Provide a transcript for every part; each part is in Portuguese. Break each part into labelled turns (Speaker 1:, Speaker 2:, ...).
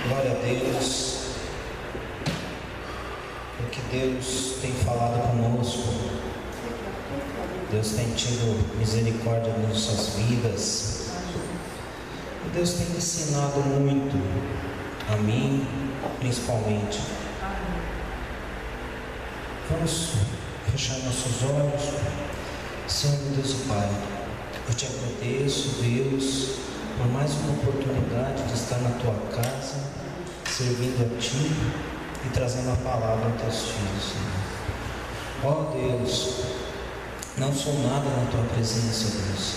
Speaker 1: Glória a Deus, porque Deus tem falado conosco, Deus tem tido misericórdia nas nossas vidas, e Deus tem ensinado muito, a mim principalmente. Vamos fechar nossos olhos. Senhor Deus e Pai, eu te agradeço, Deus, por mais uma oportunidade de estar na tua casa, servindo a ti e trazendo a palavra aos teus filhos, Senhor. Ó Deus, não sou nada na tua presença, Deus.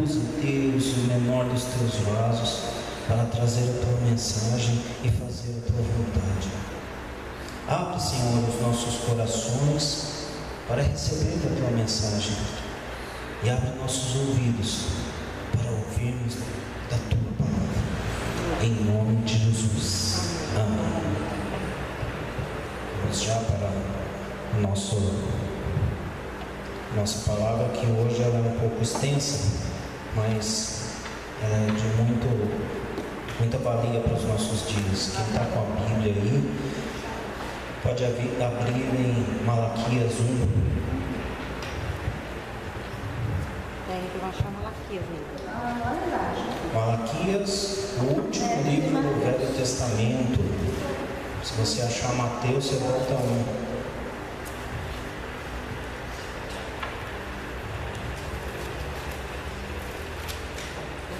Speaker 1: Usa, Deus, o menor dos teus vasos para trazer a tua mensagem e fazer a tua vontade. Abre, Senhor, os nossos corações para receber a tua mensagem e abre nossos ouvidos para ouvirmos da tua palavra, em nome de Jesus, amém. Vamos já para nossa palavra, que hoje ela é um pouco extensa, mas ela é de muita valia para os nossos dias. Quem está com a Bíblia aí, pode abrir em Malaquias 1.
Speaker 2: Eu vou achar Malaquias aí.
Speaker 1: Malaquias, o último livro do Velho Testamento. Se você achar Mateus, você volta a 1.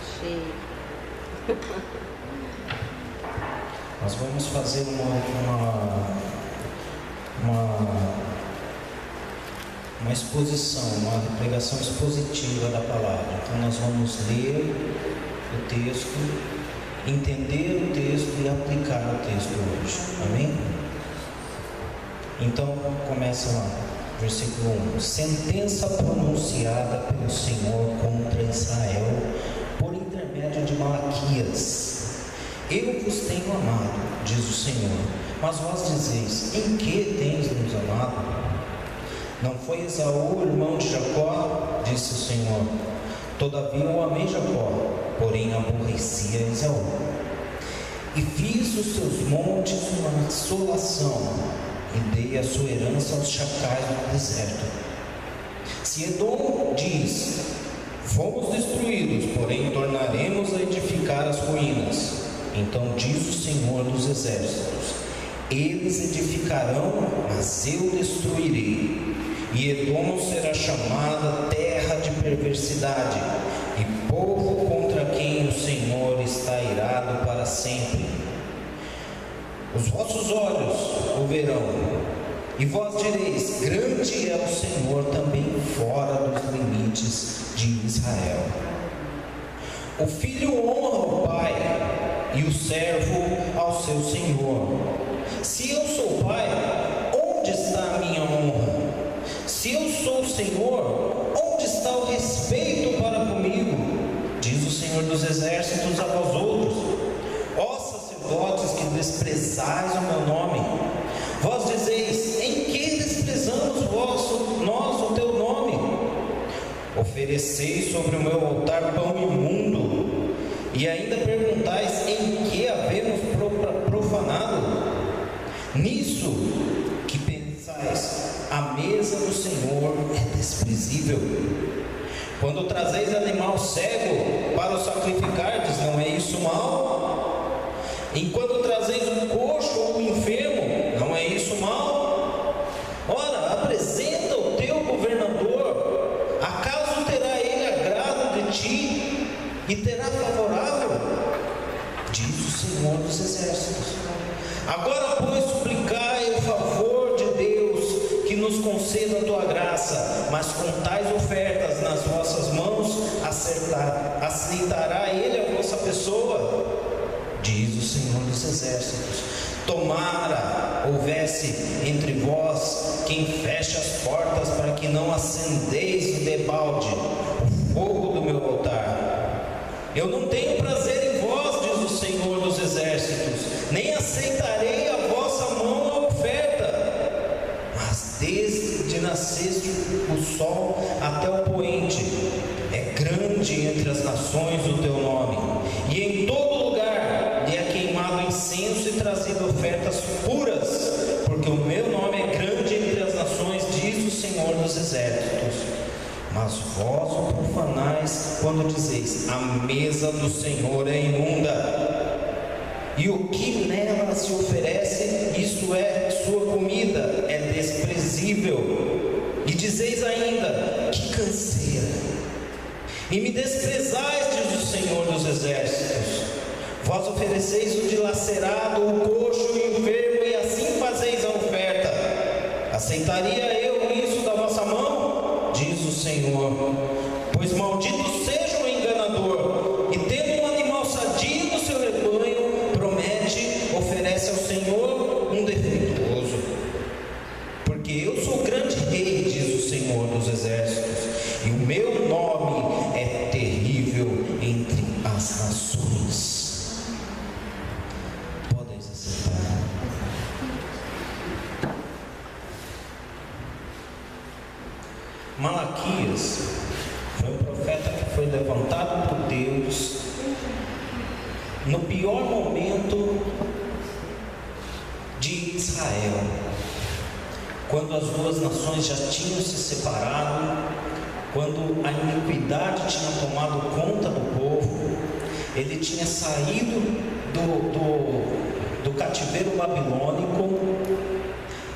Speaker 2: Achei.
Speaker 1: Nós vamos fazer uma exposição, uma pregação expositiva da palavra. Então nós vamos ler o texto, entender o texto e aplicar o texto hoje. Amém? Então começa lá, versículo 1. Sentença pronunciada pelo Senhor contra Israel por intermédio de Malaquias. Eu vos tenho amado, diz o Senhor, mas vós dizeis: em que tens nos amado? Não foi Esaú, irmão de Jacó? Disse o Senhor. Todavia eu amei Jacó, porém aborrecia Esaú. E fiz os seus montes uma assolação, e dei a sua herança aos chacais do deserto. Se Edom diz: fomos destruídos, porém tornaremos a edificar as ruínas, então diz o Senhor dos exércitos: eles edificarão, mas eu destruirei. E Edom será chamada terra de perversidade, e povo contra quem o Senhor está irado para sempre. Os vossos olhos o verão, e vós direis: grande é o Senhor também fora dos limites de Israel. O filho honra o pai, e o servo ao seu senhor. Se eu sou pai, onde está a minha honra? Se eu sou o Senhor, onde está o respeito para comigo? Diz o Senhor dos exércitos a vós outros: ó sacerdotes que desprezais o meu nome. Vós dizeis: em que desprezamos nós o teu nome? Ofereceis sobre o meu altar pão imundo, e ainda perguntais: em que havemos profanado? Nisso que pensais, a mesa do Senhor é desprezível. Quando trazeis animal cego para o sacrificardes, não é isso mal? Enquanto trazeis um coxo ou um enfermo, não é isso mal? Ora, apresenta o teu governador, acaso terá ele agrado de ti e terá favorável? Diz o Senhor dos exércitos. Agora, pois, suplicai o favor de Deus, que nos conceda a tua graça, mas com tais ofertas nas vossas mãos, aceitará ele a vossa pessoa? Diz o Senhor dos exércitos. Tomara houvesse entre vós quem feche as portas, para que não acendeis debalde o fogo do meu altar. Eu não tenho prazer em vós, diz o Senhor dos exércitos, nem aceitarei a vossa mão a oferta. Mas desde nasceste o sol até o poente, é grande entre as nações o teu nome, e em todo lugar lhe é queimado de ofertas puras, porque o meu nome é grande entre as nações, diz o Senhor dos Exércitos. Mas vós o profanais quando dizeis: a mesa do Senhor é imunda, e o que nela se oferece, isto é sua comida, é desprezível. E dizeis ainda: que canseira! E me desprezais, diz o Senhor dos Exércitos. Vós ofereceis o dilacerado, o coxo, o enfermo, e assim fazeis a oferta. Aceitaria eu isso da vossa mão? Diz o Senhor. Pois maldito seja o enganador, e tendo um animal sadio no seu rebanho, promete, oferece ao Senhor um defeituoso. Porque eu sou grande rei, diz o Senhor dos Exércitos, e o meu nome é terrível entre as nações. Podem se sentar. Malaquias foi um profeta que foi levantado por Deus no pior momento de Israel, quando as duas nações já tinham se separado, quando a iniquidade tinha tomado conta do povo. Ele tinha saído do cativeiro babilônico,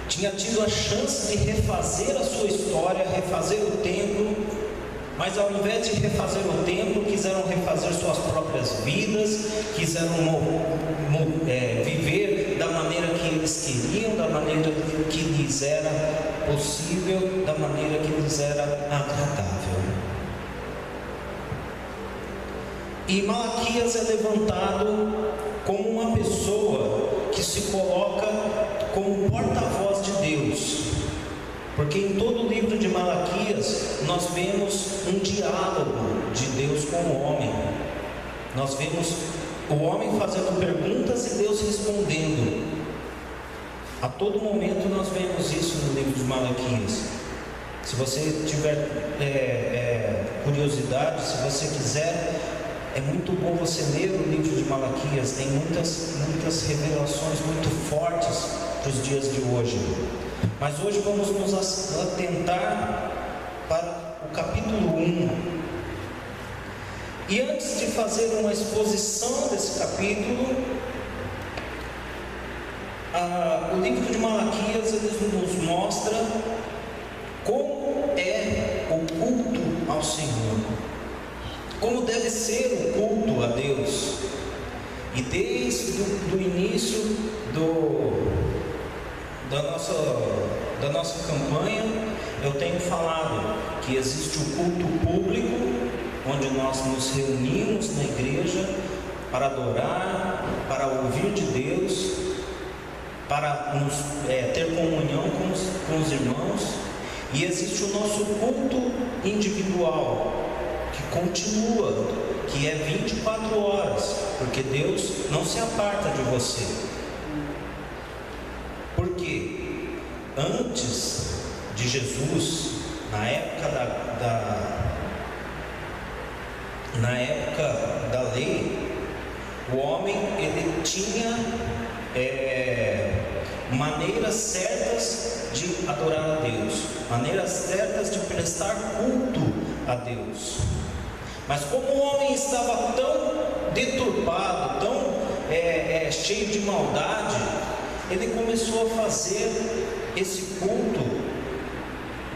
Speaker 1: tinha tido a chance de refazer a sua história, refazer o templo, mas ao invés de refazer o templo, quiseram refazer suas próprias vidas, quiseram viver da maneira que eles queriam, da maneira que lhes era possível, da maneira que lhes era agradável. E Malaquias é levantado como uma pessoa que se coloca como porta-voz de Deus, porque em todo o livro de Malaquias nós vemos um diálogo de Deus com o homem. Nós vemos o homem fazendo perguntas e Deus respondendo. A todo momento nós vemos isso no livro de Malaquias. Se você tiver curiosidade, se você quiser, é muito bom você ler o livro de Malaquias. Tem muitas revelações muito fortes para os dias de hoje. Mas hoje vamos nos atentar para o capítulo 1. E antes de fazer uma exposição desse capítulo, o livro de Malaquias ele nos mostra como é o culto ao Senhor, como deve ser o culto a Deus. E desde o início da nossa campanha, eu tenho falado que existe o culto público, onde nós nos reunimos na igreja para adorar, para ouvir de Deus, para ter comunhão com os irmãos. E existe o nosso culto individual, que continua, que é 24 horas, porque Deus não se aparta de você. Porque antes de Jesus, na época da lei, o homem ele tinha maneiras certas de adorar a Deus, maneiras certas de prestar culto a Deus. Mas como o homem estava tão deturpado, tão cheio de maldade, ele começou a fazer esse culto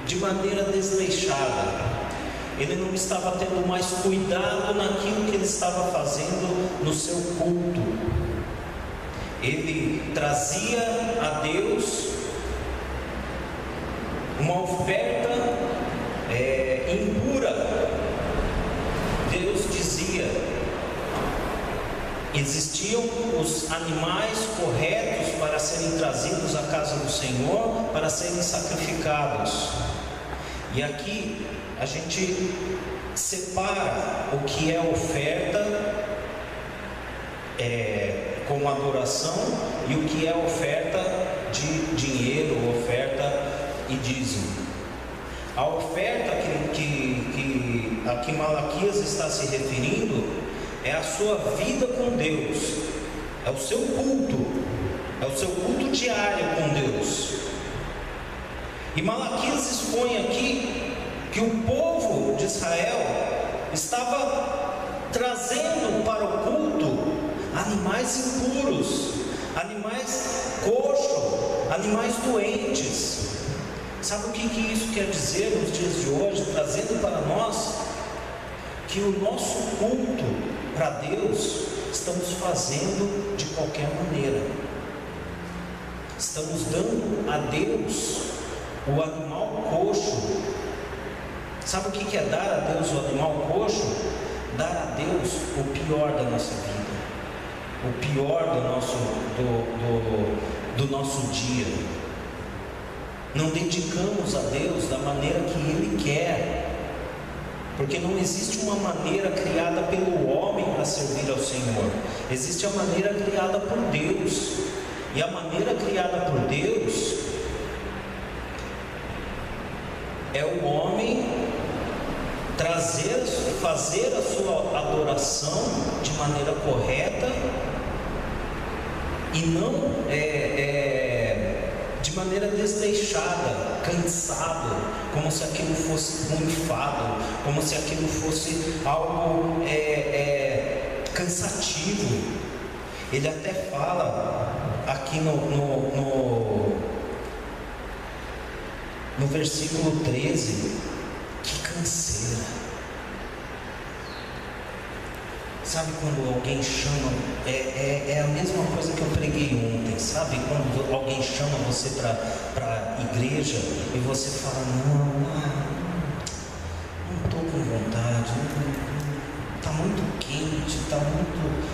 Speaker 1: de maneira desleixada. Ele não estava tendo mais cuidado naquilo que ele estava fazendo no seu culto. Ele trazia a Deus uma oferta impura. Deus dizia: existiam os animais corretos para serem trazidos à casa do Senhor, para serem sacrificados. E aqui a gente separa o que é oferta como adoração e o que é oferta de dinheiro, oferta e dízimo. A oferta a que Malaquias está se referindo é a sua vida com Deus, é o seu culto, é o seu culto diário com Deus. E Malaquias expõe aqui que o povo de Israel estava trazendo para o culto animais impuros, animais coxos, animais doentes. Sabe o que isso quer dizer nos dias de hoje, trazendo para nós? Que o nosso culto para Deus estamos fazendo de qualquer maneira. Estamos dando a Deus o animal coxo. Sabe o que é dar a Deus o animal coxo? Dar a Deus o pior da nossa vida, o pior do nosso dia. Não dedicamos a Deus da maneira que Ele quer, porque não existe uma maneira criada pelo homem para servir ao Senhor. Existe a maneira criada por Deus, e a maneira criada por Deus é o homem fazer a sua adoração de maneira correta e não de maneira desleixada, cansado, como se aquilo fosse um enfado, como se aquilo fosse algo cansativo. Ele até fala aqui no versículo 13, que canseira. Sabe quando alguém chama, é a mesma coisa que eu preguei ontem, sabe? Quando alguém chama você para a igreja e você fala, não estou com vontade, está muito quente,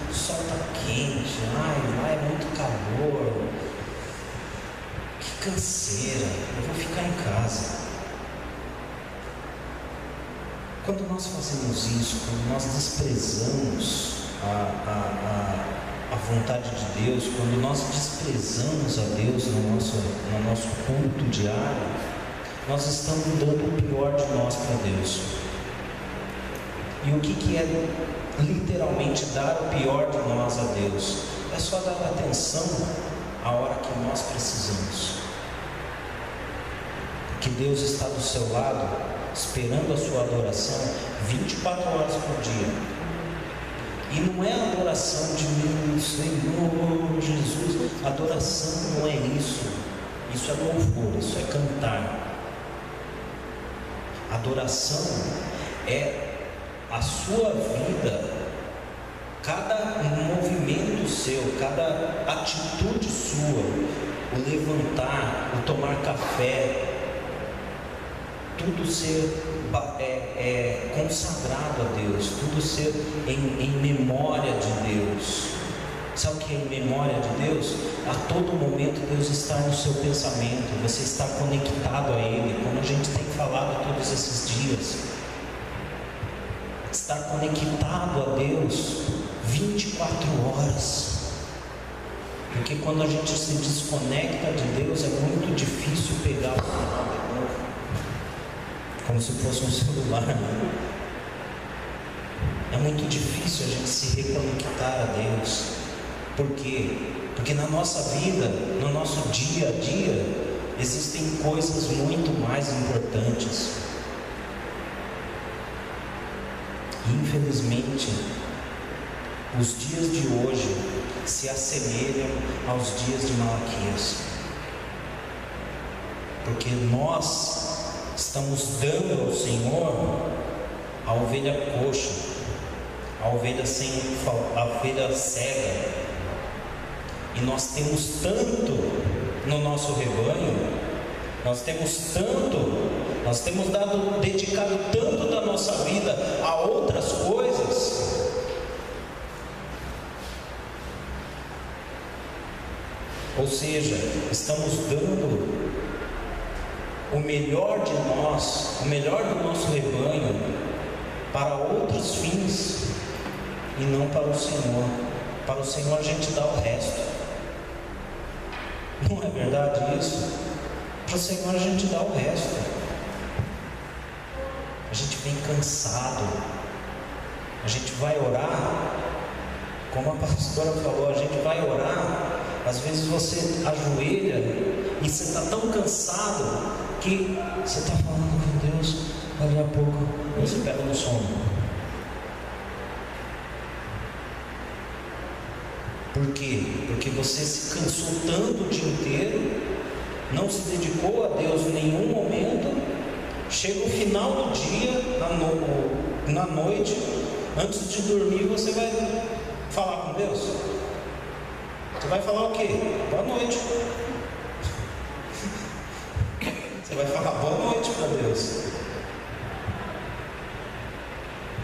Speaker 1: o sol está quente, lá é muito calor, que canseira, eu vou ficar em casa. Quando nós fazemos isso, quando nós desprezamos a vontade de Deus, quando nós desprezamos a Deus no nosso culto diário, nós estamos dando o pior de nós para Deus. E o que é literalmente dar o pior de nós a Deus? É só dar atenção à hora que nós precisamos. Que Deus está do seu lado, esperando a sua adoração 24 horas por dia. E não é adoração de meu Senhor Jesus. Adoração não é isso. Isso é louvor, isso é cantar. Adoração é a sua vida, cada movimento seu, cada atitude sua, o levantar, o tomar café, tudo ser consagrado a Deus, tudo ser em memória de Deus. Sabe o que é em memória de Deus? A todo momento Deus está no seu pensamento, você está conectado a Ele, como a gente tem falado todos esses dias. Estar conectado a Deus 24 horas. Porque quando a gente se desconecta de Deus, é muito difícil pegar o celular de novo, como se fosse um celular, né? É muito difícil a gente se reconectar a Deus. Por quê? Porque na nossa vida, no nosso dia a dia, existem coisas muito mais importantes. Infelizmente, os dias de hoje se assemelham aos dias de Malaquias, porque nós estamos dando ao Senhor a ovelha coxa, a ovelha cega, e nós temos tanto no nosso rebanho, nós temos dedicado tanto da nossa vida a outras coisas, ou seja, estamos dando o melhor de nós, o melhor do nosso rebanho para outros fins e não para o Senhor. Para o Senhor a gente dá o resto. Não é verdade isso? Para o Senhor a gente dá o resto. A gente vem cansado. A gente vai orar, como a pastora falou, a gente vai orar. Às vezes vezes você ajoelha e você está tão cansado que você está falando com Deus, daqui a pouco você pega no sono. Por quê? Porque você se cansou tanto o dia inteiro, não se dedicou a Deus em nenhum momento. Chega o final do dia, na noite, antes de dormir, você vai falar com Deus. Você vai falar o quê? Boa noite. Você vai falar boa noite para Deus.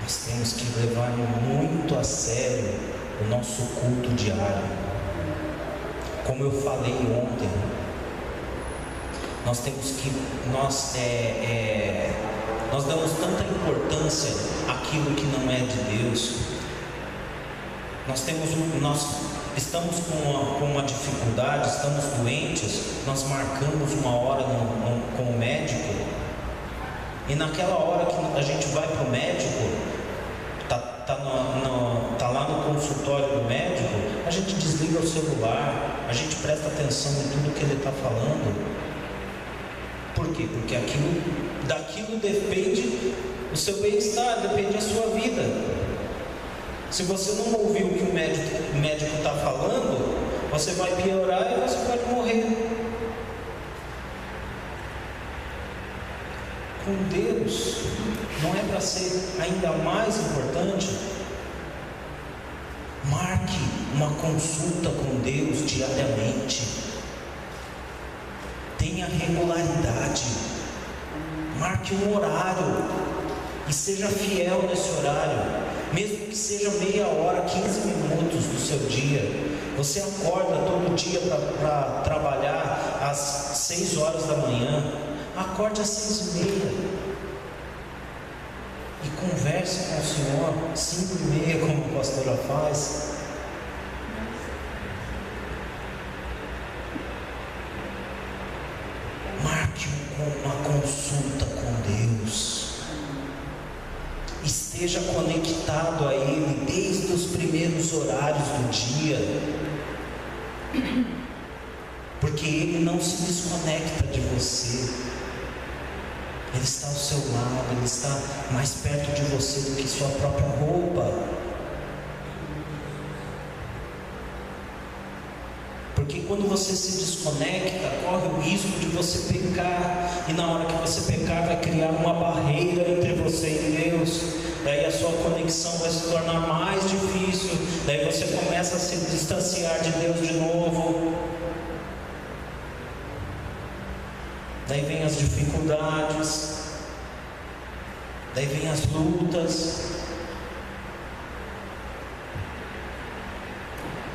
Speaker 1: Nós temos que levar muito a sério o nosso culto diário. Como eu falei ontem, nós temos que, nós damos tanta importância àquilo que não é de Deus. Nós estamos com uma dificuldade, estamos doentes, nós marcamos uma hora com o médico, e naquela hora que a gente vai para o médico, tá lá no consultório do médico, a gente desliga o celular, a gente presta atenção em tudo que ele está falando. Por quê? Porque daquilo depende o seu bem-estar, depende a sua vida. Se você não ouvir o que o médico está falando, você vai piorar e você pode morrer. Com Deus, não é para ser ainda mais importante? Marque uma consulta com Deus diariamente. Tenha regularidade. Marque um horário e seja fiel nesse horário. Mesmo que seja meia hora, 15 minutos do seu dia. Você acorda todo dia para trabalhar às 6 horas da manhã. Acorde às 6h30 e converse com o Senhor 5h30, como a pastora faz. Marque uma consulta com Deus. Esteja conectado a Ele desde os primeiros horários do dia, porque Ele não se desconecta de você. Ele está ao seu lado, Ele está mais perto de você do que sua própria roupa. Porque quando você se desconecta, corre o risco de você pecar, e na hora que você pecar vai criar uma barreira entre você e Deus. Daí a sua conexão vai se tornar mais difícil, daí você começa a se distanciar de Deus de novo. Daí vem as dificuldades, daí vem as lutas.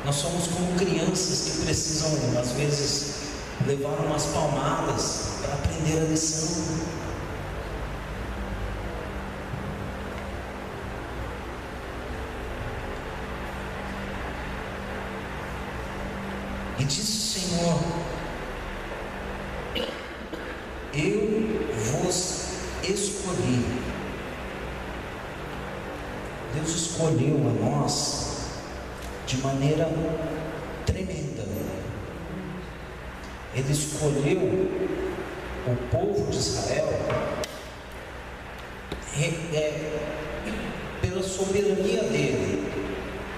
Speaker 1: Nós somos como crianças que precisam, às vezes, levar umas palmadas para aprender a lição. E disse o Senhor: eu vos escolhi. Deus escolheu a nós de maneira tremenda. Ele escolheu o povo de Israel pela soberania dele,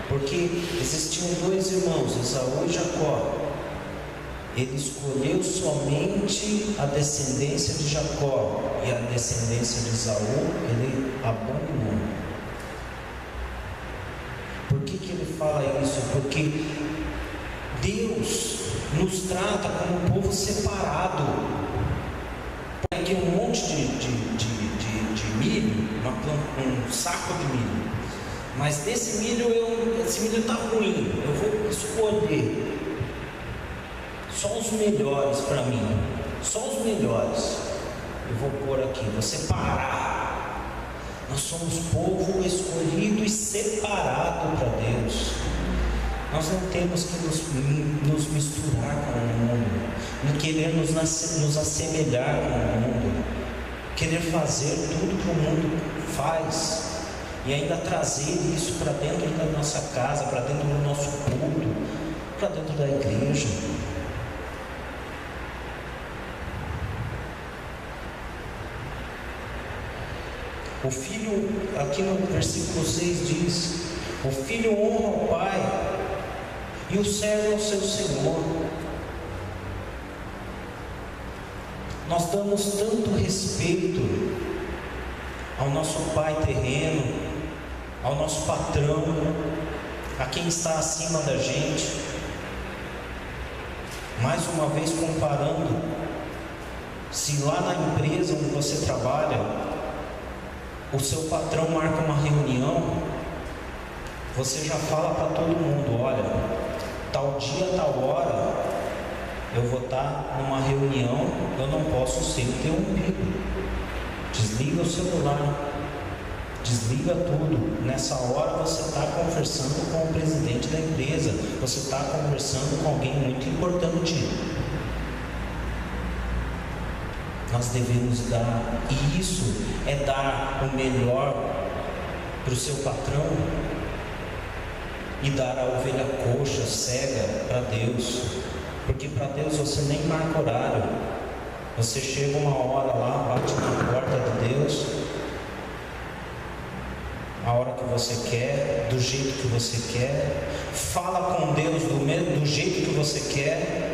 Speaker 1: porque existiam dois irmãos, Esaú e Jacó. Ele escolheu somente a descendência de Jacó, e a descendência de Esaú ele abandonou. Por que ele fala isso? Porque Deus nos trata como um povo separado. Põe aqui um monte de milho, um saco de milho, mas desse milho esse milho está ruim, eu vou escolher só os melhores para mim, só os melhores eu vou pôr aqui, vou separar. Nós somos povo escolhido e separado para Deus. Nós não temos que nos misturar com o mundo, não querer nos assemelhar com o mundo, querer fazer tudo que o mundo faz e ainda trazer isso para dentro da nossa casa, para dentro do nosso culto. para dentro da igreja. O filho, aqui no versículo 6 diz: o filho honra o pai e o servo ao seu senhor. Nós damos tanto respeito ao nosso pai terreno, ao nosso patrão, a quem está acima da gente. Mais uma vez comparando, se lá na empresa onde você trabalha, o seu patrão marca uma reunião, você já fala para todo mundo: olha, tal dia, tal hora, eu vou estar numa reunião, eu não posso ser interrompido. Desliga o celular, desliga tudo. Nessa hora você está conversando com o presidente da empresa, você está conversando com alguém muito importante. Nós devemos dar, e isso é dar o melhor para o seu patrão e dar a ovelha coxa, cega para Deus, porque para Deus você nem marca horário, você chega uma hora lá, bate na porta de Deus, a hora que você quer, do jeito que você quer, fala com Deus do jeito que você quer.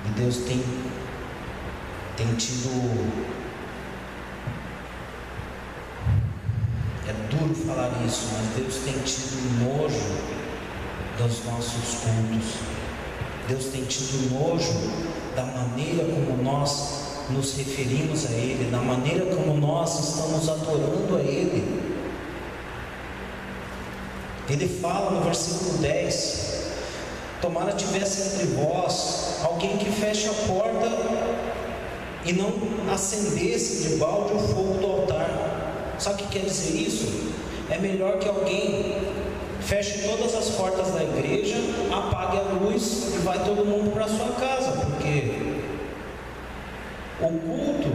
Speaker 1: E Deus tem tido, é duro falar isso, mas Deus tem tido nojo dos nossos cultos. Deus tem tido nojo da maneira como nós nos referimos a Ele, da maneira como nós estamos adorando a Ele. Ele fala no versículo 10: tomara tivesse entre vós alguém que feche a porta e não acendesse de balde o fogo do altar. Sabe o que quer dizer isso? É melhor que alguém feche todas as portas da igreja, apague a luz e vai todo mundo para sua casa, porque o culto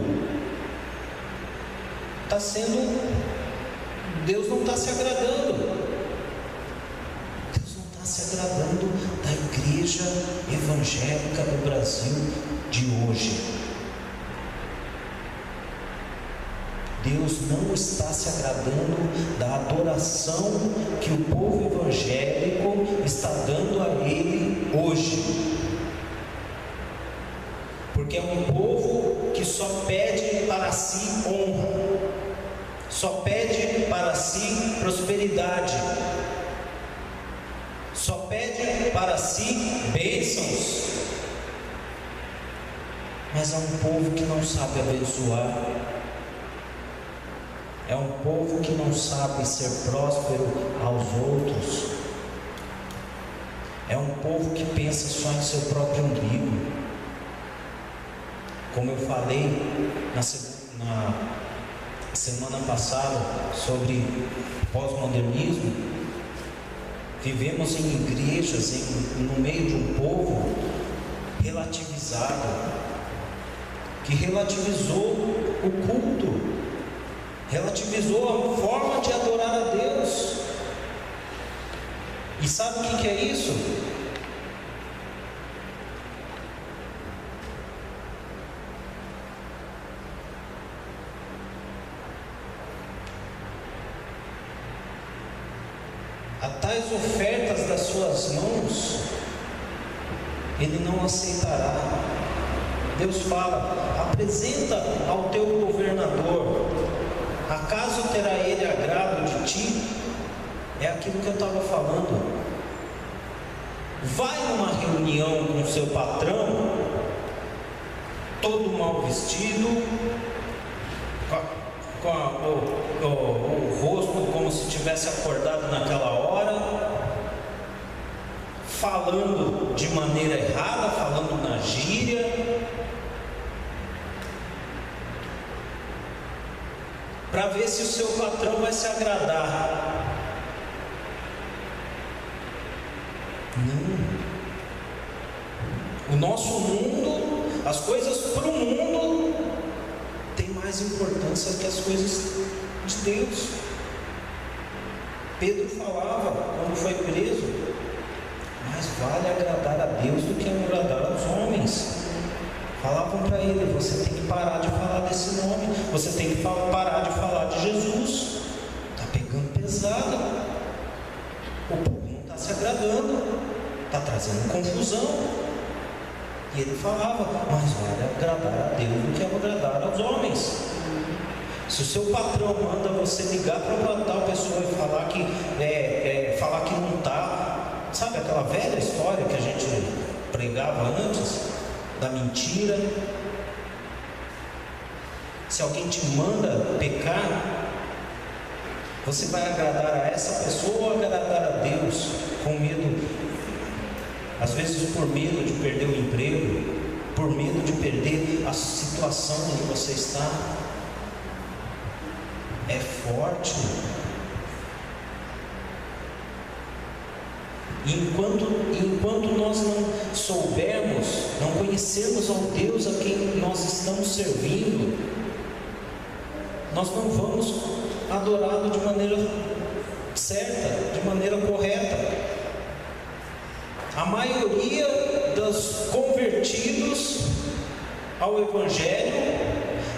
Speaker 1: está sendo, Deus não está se agradando. Deus não está se agradando da igreja evangélica do Brasil de hoje. Deus não está se agradando da adoração que o povo evangélico está dando a Ele hoje, porque é um povo que só pede para si honra, só pede para si prosperidade, só pede para si bênçãos, mas é um povo que não sabe abençoar. É um povo que não sabe ser próspero aos outros. É um povo que pensa só em seu próprio umbigo. Como eu falei na semana passada sobre pós-modernismo, vivemos em igrejas, no meio de um povo relativizado, que relativizou o culto, relativizou a forma de adorar a Deus. E sabe o que é isso? A tais ofertas das suas mãos Ele não aceitará. Deus fala: apresenta ao teu governador. Acaso terá ele agrado de ti? É aquilo que eu estava falando. Vai numa reunião com seu patrão, todo mal vestido, com o rosto como se tivesse acordado naquela hora, falando de maneira errada, falando na gíria, para ver se o seu patrão vai se agradar. Não. O nosso mundo, as coisas para o mundo tem mais importância que as coisas de Deus. Pedro falava, quando foi preso, mais vale agradar a Deus do que agradar aos homens. Falavam para ele, você tem que parar de falar desse nome, você tem que parar de falar de Jesus. Está pegando pesado, o povo não está se agradando, está trazendo confusão. E ele falava, mais vale agradar a Deus do que agradar aos homens. Se o seu patrão manda você ligar para tal pessoa e falar que não está, sabe aquela velha história que a gente pregava antes, da mentira? Se alguém te manda pecar, você vai agradar a essa pessoa ou agradar a Deus com medo? Às vezes por medo de perder o emprego, por medo de perder a situação onde você está. É forte. Enquanto nós não soubermos, não conhecermos ao Deus a quem nós estamos servindo, nós não vamos adorá-lo de maneira certa, de maneira correta. A maioria dos convertidos ao Evangelho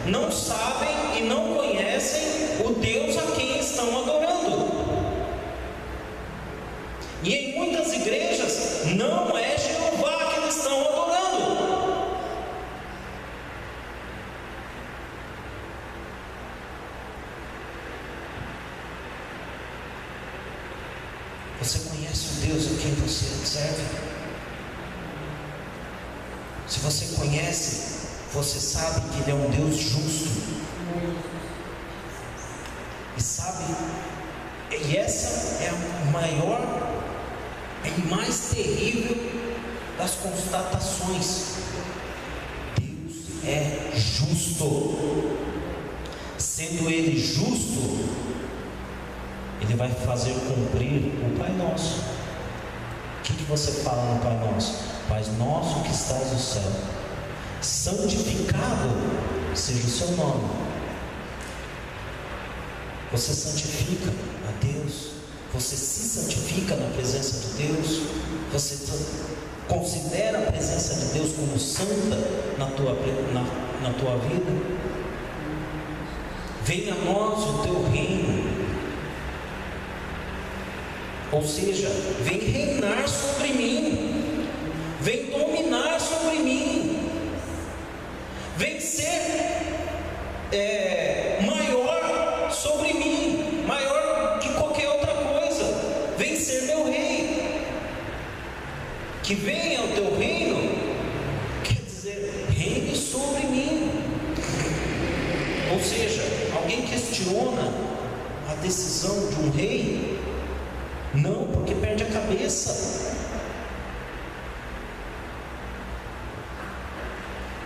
Speaker 1: não sabem e não conhecem o Deus a quem estão adorando. E em muitas igrejas não é Jeová que eles estão adorando. Você conhece o Deus a quem você serve? Se você conhece, você sabe que Ele é um Deus justo. E sabe, e essa é a maior e mais terrível das constatações. Deus é justo. Sendo Ele justo, Ele vai fazer cumprir o Pai Nosso. O que você fala no Pai Nosso? Pai Nosso que estás no céu, santificado seja o seu nome. Você santifica a Deus, você se santifica na presença de Deus, você considera a presença de Deus como santa na tua vida. Venha a nós o teu reino, ou seja, vem reinar sobre mim, vem dominar sobre mim, vem ser maior sobre mim, maior que qualquer outra coisa, vem ser meu rei. Que venha o teu reino, quer dizer, reine sobre mim. Ou seja, alguém questiona a decisão de um rei? Não, porque perde a cabeça.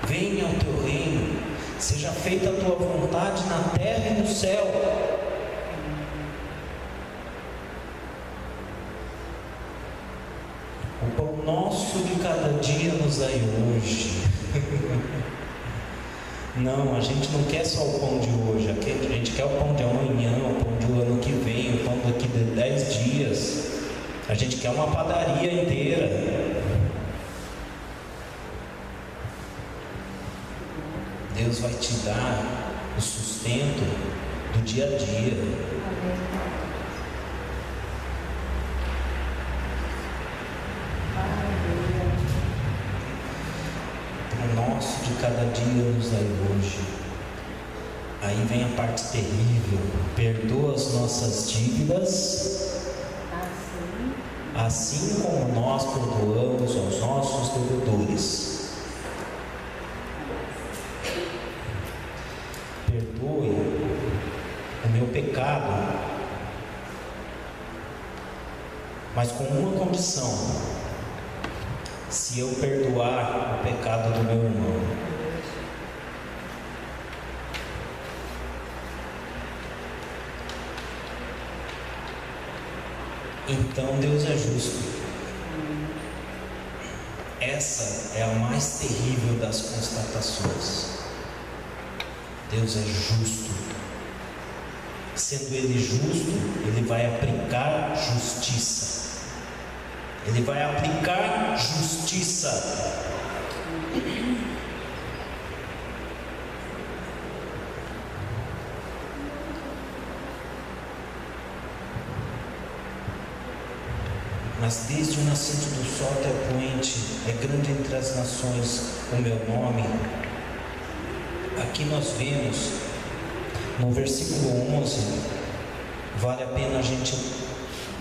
Speaker 1: Venha o teu reino, seja feita a tua vontade na terra e no céu. O pão nosso de cada dia nos dai hoje. Não, a gente não quer só o pão de hoje, a gente quer o pão de amanhã, o pão do ano que vem, o pão daqui de 10 dias. A gente quer uma padaria inteira. Deus vai te dar o sustento do dia a dia. O nosso de cada dia nos dai hoje. Aí vem a parte terrível: perdoa as nossas dívidas, assim como nós perdoamos aos nossos devedores. Perdoe o meu pecado, mas com uma condição: se eu perdoar o pecado do meu irmão. Então Deus é justo. Essa é a mais terrível das constatações. Deus é justo. Sendo Ele justo, Ele vai aplicar justiça. Ele vai aplicar justiça. Mas desde o nascente do sol até o poente, é grande entre as nações o meu nome. Aqui nós vemos, no versículo 11, vale a pena a gente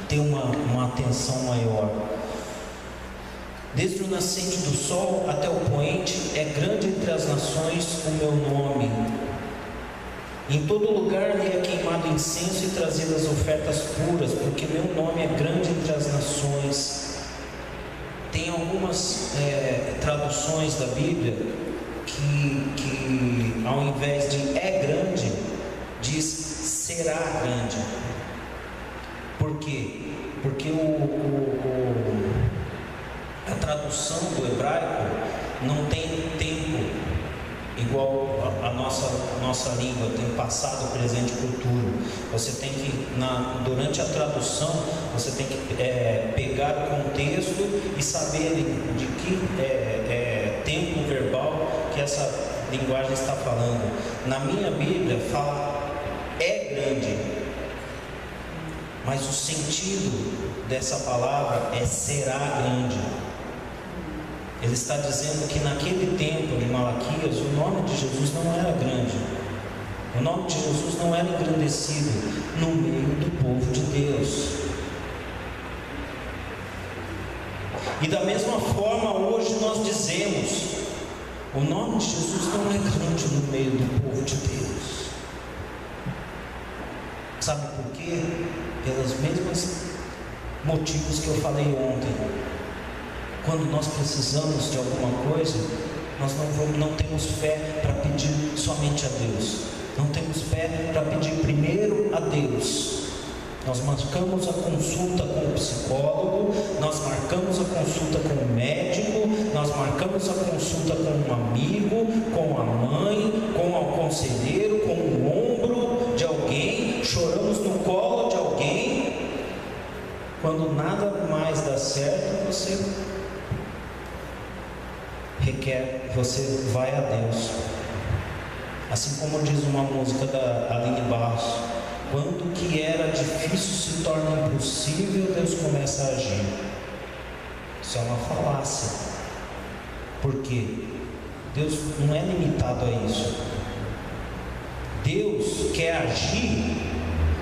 Speaker 1: ter uma atenção maior. Desde o nascente do sol até o poente, é grande entre as nações o meu nome. Em todo lugar lhe é queimado incenso e trazidas ofertas puras, porque meu nome é grande entre as nações. Tem algumas traduções da Bíblia que ao invés de é grande, diz será grande. Por quê? Porque a tradução do hebraico não tem tempo igual a nossa língua, tem passado, presente e futuro. Você tem que, durante a tradução, você tem que pegar o contexto e saber de que tempo verbal que essa linguagem está falando. Na minha Bíblia fala é grande, mas o sentido dessa palavra é será grande. Ele está dizendo que naquele tempo de Malaquias, o nome de Jesus não era grande. O nome de Jesus não era engrandecido no meio do povo de Deus. E da mesma forma, hoje nós dizemos, o nome de Jesus não é grande no meio do povo de Deus. Sabe por quê? Pelos mesmos motivos que eu falei ontem. Quando nós precisamos de alguma coisa, nós não temos fé para pedir somente a Deus. Não temos fé para pedir primeiro a Deus. Nós marcamos a consulta com o psicólogo, nós marcamos a consulta com o médico, nós marcamos a consulta com um amigo, com a mãe, com o conselheiro, com o ombro de alguém, choramos no colo de alguém. Quando nada mais dá certo, você vai a Deus. Assim como diz uma música da Aline Barros, quando que era difícil se torna impossível, Deus começa a agir. Isso é uma falácia. Por quê? Deus não é limitado a isso. Deus quer agir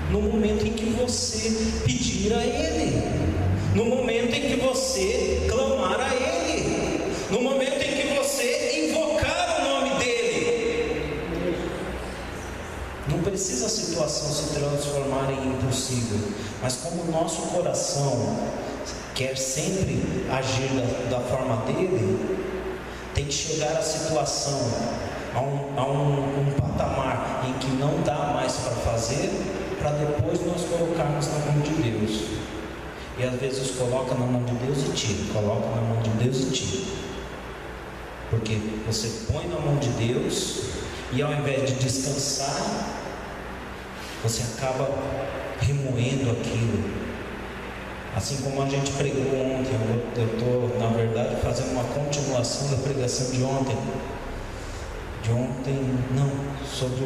Speaker 1: no momento em que você pedir a Ele, no momento em que você clamar a Ele, no momento em que você invocar o nome dEle. Não precisa a situação se transformar em impossível, mas como o nosso coração quer sempre agir da forma dEle, tem que chegar a situação a um patamar em que não dá mais para fazer, para depois nós colocarmos na mão de Deus. E às vezes coloca na mão de Deus e tira, coloca na mão de Deus e tira. Porque você põe na mão de Deus e ao invés de descansar, você acaba remoendo aquilo. Assim como a gente pregou ontem, eu estou na verdade fazendo uma continuação da pregação de ontem. Sobre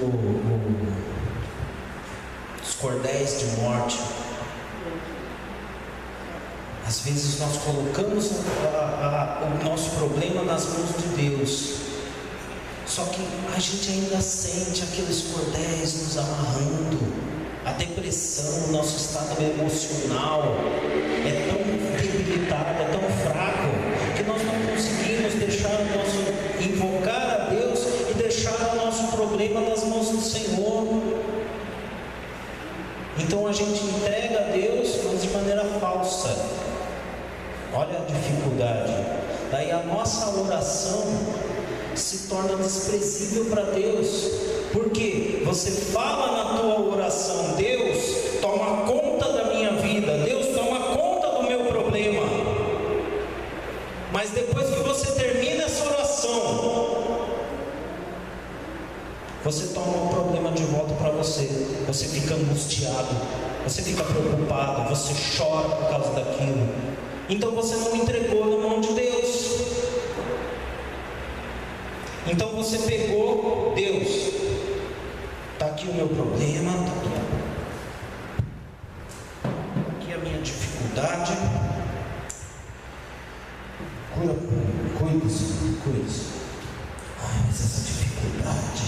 Speaker 1: os cordéis de morte. Às vezes nós colocamos o nosso problema nas mãos de Deus, só que a gente ainda sente aqueles cordéis nos amarrando. A depressão, o nosso estado emocional é tão debilitado, é tão fraco, que nós não conseguimos invocar a Deus e deixar o nosso problema nas mãos do Senhor. Então a gente entrega a Deus, mas de maneira falsa. Olha a dificuldade. Daí a nossa oração se torna desprezível para Deus. Porque você fala na tua oração: Deus, toma conta da minha vida, Deus, toma conta do meu problema. Mas depois que você termina essa oração, você toma o problema de volta para você. Você fica angustiado, você fica preocupado, você chora por causa daquilo. Então você não entregou na mão de Deus. Então você pegou, Deus, está aqui o meu problema, está aqui a minha dificuldade. Cuida. Ai, mas essa dificuldade,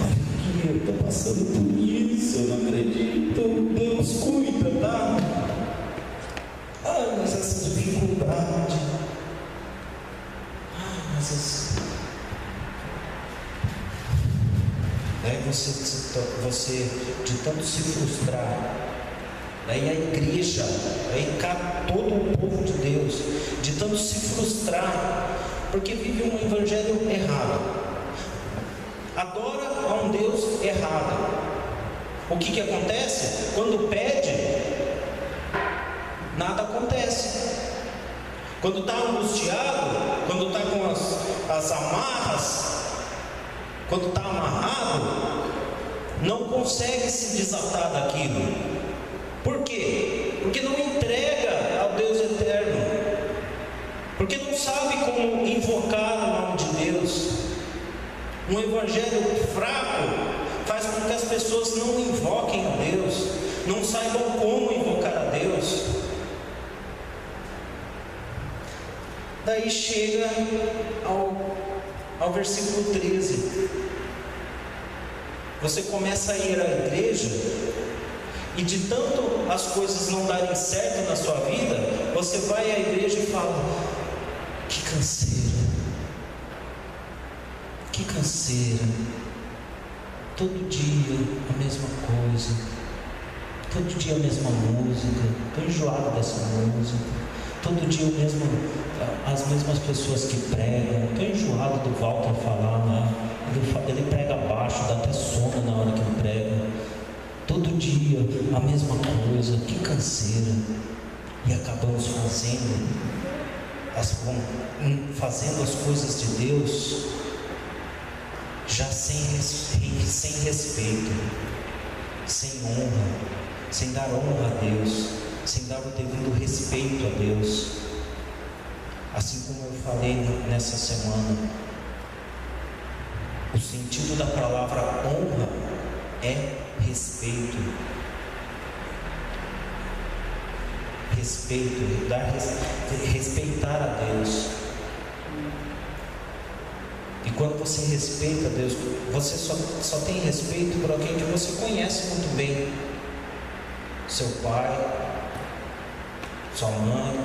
Speaker 1: olha aqui, eu estou passando por isso, eu não acredito. Deus, cuida, tá? Ai, mas essa dificuldade, ai, mas essa... Daí você, de tanto se frustrar, daí a igreja, aí todo o povo de Deus, de tanto se frustrar, porque vive um evangelho errado, adora a um Deus errado. O que acontece? Quando pede, nada acontece. Quando está angustiado, quando está com as amarras, quando está amarrado, não consegue se desatar daquilo. Por quê? Porque não entrega ao Deus eterno, porque não sabe como invocar o nome de Deus. Um evangelho fraco faz com que as pessoas não invoquem a Deus, não saibam como invocar a Deus. Daí chega ao versículo 13. Você começa a ir à igreja, e de tanto as coisas não darem certo na sua vida, você vai à igreja e fala: que canseira, todo dia a mesma coisa, todo dia a mesma música, estou enjoado dessa música, todo dia as mesmas pessoas que pregam, estou enjoado do Walter falar lá, ele prega baixo, dá até sono na hora que ele prega, todo dia a mesma coisa, que canseira. E acabamos fazendo as coisas de Deus já sem respeito, sem honra, sem dar honra a Deus, sem dar o devido respeito a Deus. Assim como eu falei nessa semana, o sentido da palavra honra é respeito. Respeitar a Deus. E quando você respeita a Deus, você só tem respeito por alguém que você conhece muito bem. Seu pai, sua mãe,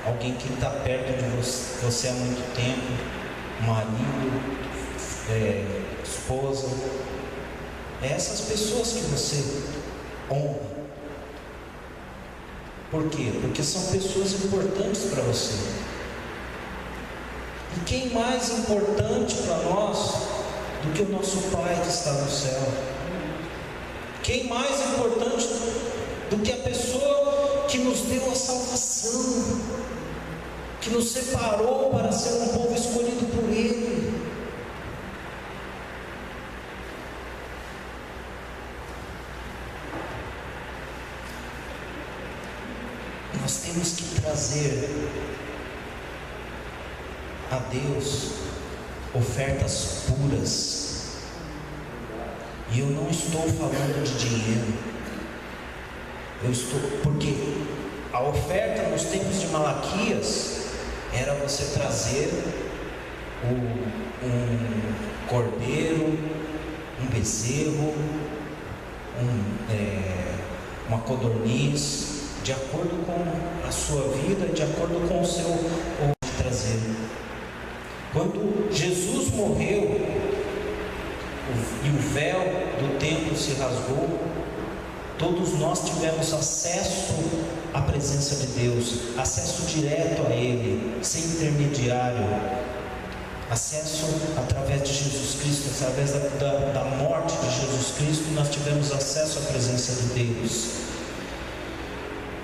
Speaker 1: alguém que está perto de você há muito tempo, marido, esposa. É essas pessoas que você honra. Por quê? Porque são pessoas importantes para você. E quem mais importante para nós do que o nosso Pai que está no céu? Quem mais importante do que a pessoa que nos deu a salvação, que nos separou para ser um povo escolhido por Ele? Nós temos que trazer a Deus ofertas puras. E eu não estou falando de dinheiro. Porque a oferta nos tempos de Malaquias era você trazer um cordeiro, um bezerro, uma codorniz, de acordo com a sua vida, de acordo com o seu trazer. Quando Jesus morreu e o véu do templo se rasgou, todos nós tivemos acesso à presença de Deus, acesso direto a Ele, sem intermediário, acesso através de Jesus Cristo, através da morte de Jesus Cristo, nós tivemos acesso à presença de Deus.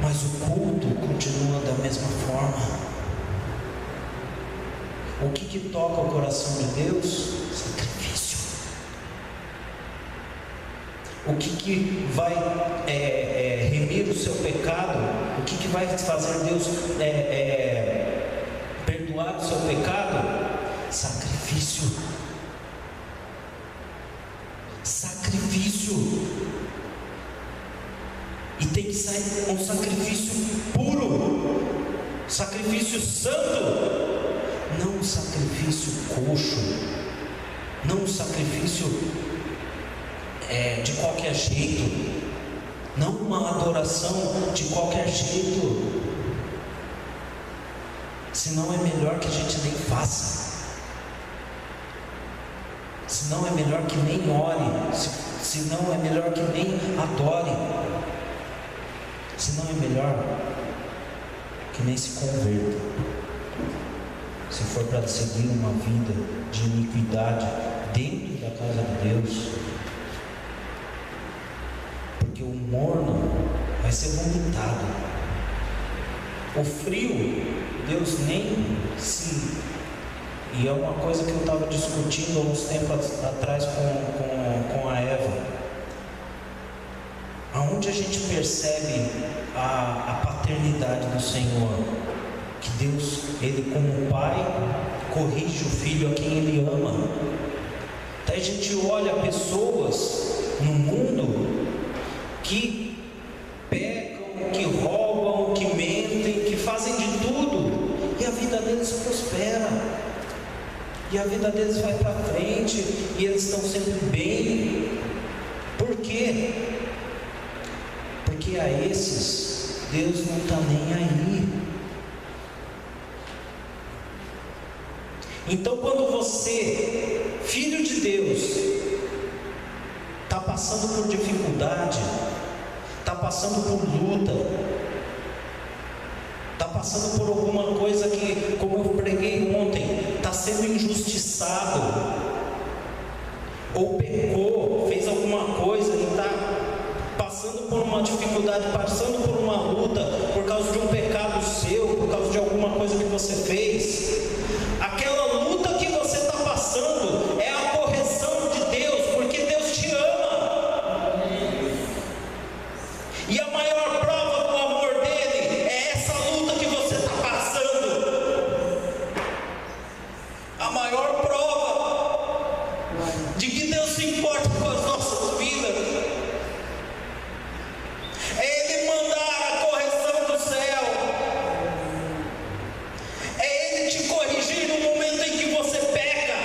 Speaker 1: Mas o culto continua da mesma forma. O que toca o coração de Deus? Sacrifício. o que vai remir o seu pecado, o que vai fazer Deus perdoar o seu pecado? Sacrifício. E tem que sair um sacrifício puro, sacrifício santo, não um sacrifício coxo, não um sacrifício de qualquer jeito, não uma adoração de qualquer jeito. Senão é melhor que a gente nem faça, senão é melhor que nem ore, senão é melhor que nem adore, senão é melhor que nem se converta, se for para seguir uma vida de iniquidade dentro da casa de Deus, porque o morno vai ser vomitado, o frio Deus nem se... E é uma coisa que eu estava discutindo há uns tempos atrás com a Eva. Aonde a gente percebe a paternidade do Senhor? Que Deus, Ele como Pai, corrige o Filho a quem Ele ama. Daí a gente olha pessoas no mundo que pecam, que roubam, que mentem, que fazem de tudo, e a vida deles prospera. E a vida deles vai para frente, e eles estão sempre bem. Por quê? Porque a esses Deus não está nem aí. Então, quando você, filho de Deus, está passando por dificuldade, está passando por luta, está passando por alguma coisa que, como eu preguei ontem, está sendo injustiçado, ou pecou, fez alguma coisa e está passando por uma dificuldade, passando por uma luta, por causa de um pecado seu, por causa de alguma coisa que você fez, aquela luta que você está passando é a correção de Deus, porque Deus te ama, e a maior prova do amor dele é essa luta que você está passando. A maior prova de que Deus se importa com as nossas vidas é Ele mandar a correção do céu, é Ele te corrigir no momento em que você peca,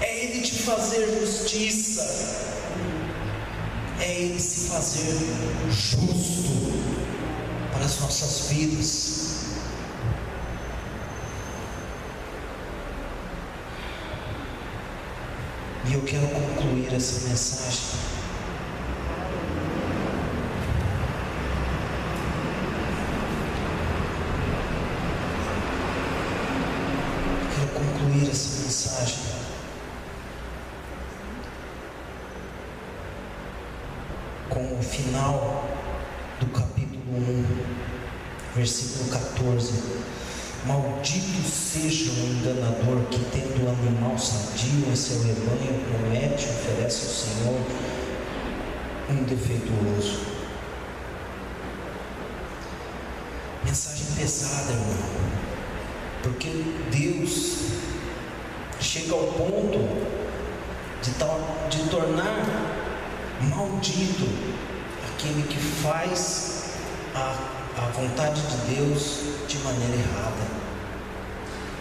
Speaker 1: é Ele te fazer justiça, é Ele se fazer justo para as nossas vidas. E eu quero concluir essa mensagem com o final do capítulo 1, versículo 14. Maldito seja o enganador que, tendo animal sadio em seu rebanho, promete e oferece ao Senhor um defeituoso. Mensagem pesada, irmão, porque Deus chega ao ponto de tornar maldito aquele que faz a vontade de Deus de maneira errada,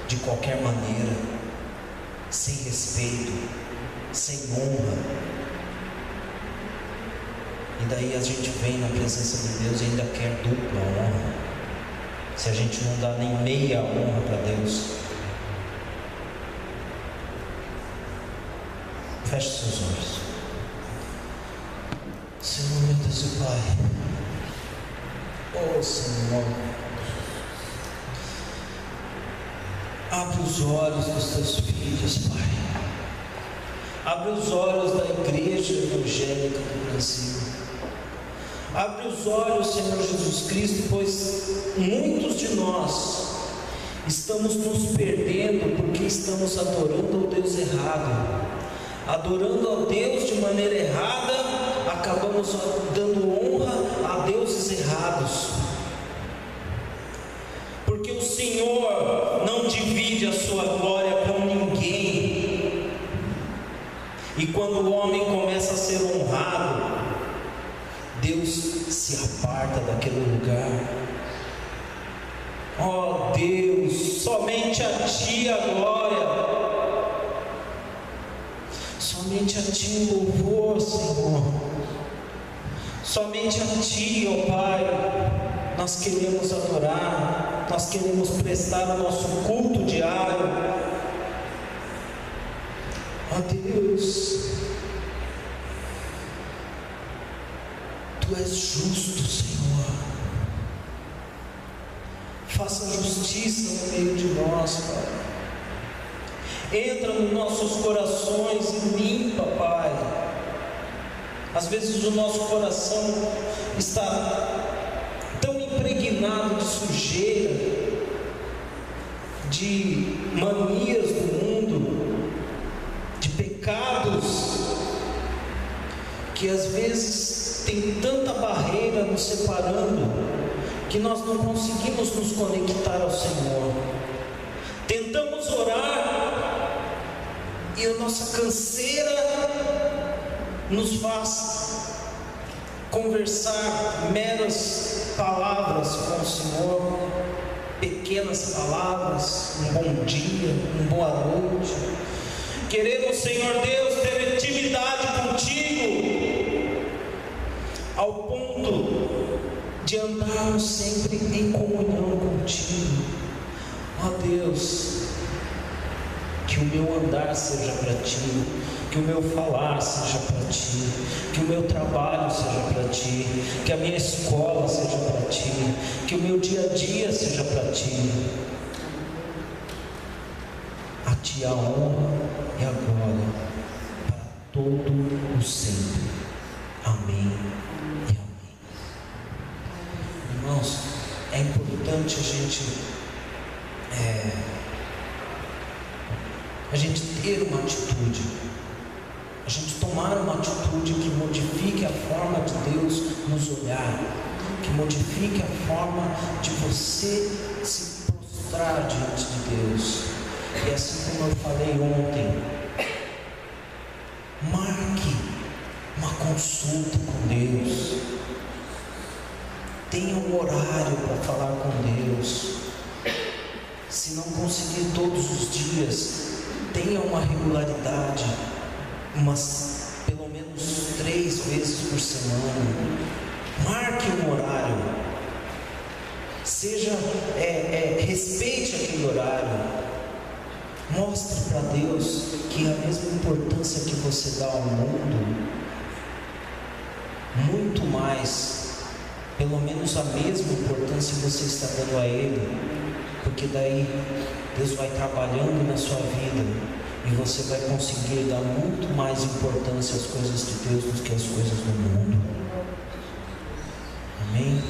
Speaker 1: de qualquer maneira, sem respeito, sem honra. E daí a gente vem na presença de Deus e ainda quer dupla honra, se a gente não dá nem meia honra para Deus. Feche seus olhos. Senhor, meu Deus e Pai, oh Senhor, abre os olhos dos teus filhos, Pai. Abre os olhos da igreja evangélica do Brasil. Abre os olhos, Senhor Jesus Cristo, pois muitos de nós Estamos nos perdendo porque estamos adorando ao Deus errado. Adorando a Deus de maneira errada, acabamos dando honra a deuses errados. Porque o Senhor não divide a sua glória com ninguém. E quando o homem começa a ser honrado, Deus se aparta daquele lugar. Ó Deus, somente a Ti a glória, somente a Ti o louvor, Senhor, somente a Ti, ó Pai, nós queremos adorar, nós queremos prestar o nosso culto diário. Ó Deus, Tu és justo, Senhor. Faça justiça no meio de nós, Pai. Entra nos nossos corações e limpa, Pai. Às vezes o nosso coração está tão impregnado de sujeira, de manias do mundo, de pecados, que às vezes tem tanta barreira nos separando, que nós não conseguimos nos conectar ao Senhor. Tentamos orar e a nossa canseira nos faz conversar meras palavras com o Senhor, pequenas palavras, um bom dia, uma boa noite. Queremos, Senhor Deus, ter intimidade contigo, ao ponto de andarmos sempre em comunhão contigo. Ó Deus, que o meu andar seja para Ti, que o meu falar seja para Ti, que o meu trabalho seja para Ti, que a minha escola seja para Ti, que o meu dia a dia seja para Ti. A Ti a honra e a glória para todo o sempre. Amém. Irmãos, é importante a gente ter uma atitude, a gente tomar uma atitude que modifique a forma de Deus nos olhar, que modifique a forma de você se prostrar diante de Deus. E assim como eu falei ontem, marque uma consulta com Deus. Tenha um horário para falar com Deus. Se não conseguir todos os dias, tenha uma regularidade, pelo menos 3 vezes por semana. Marque um horário. Respeite aquele horário. Mostre para Deus que a mesma importância que você dá ao mundo, muito mais, pelo menos a mesma importância você está dando a Ele, porque daí Deus vai trabalhando na sua vida e você vai conseguir dar muito mais importância às coisas de Deus do que às coisas do mundo. Amém?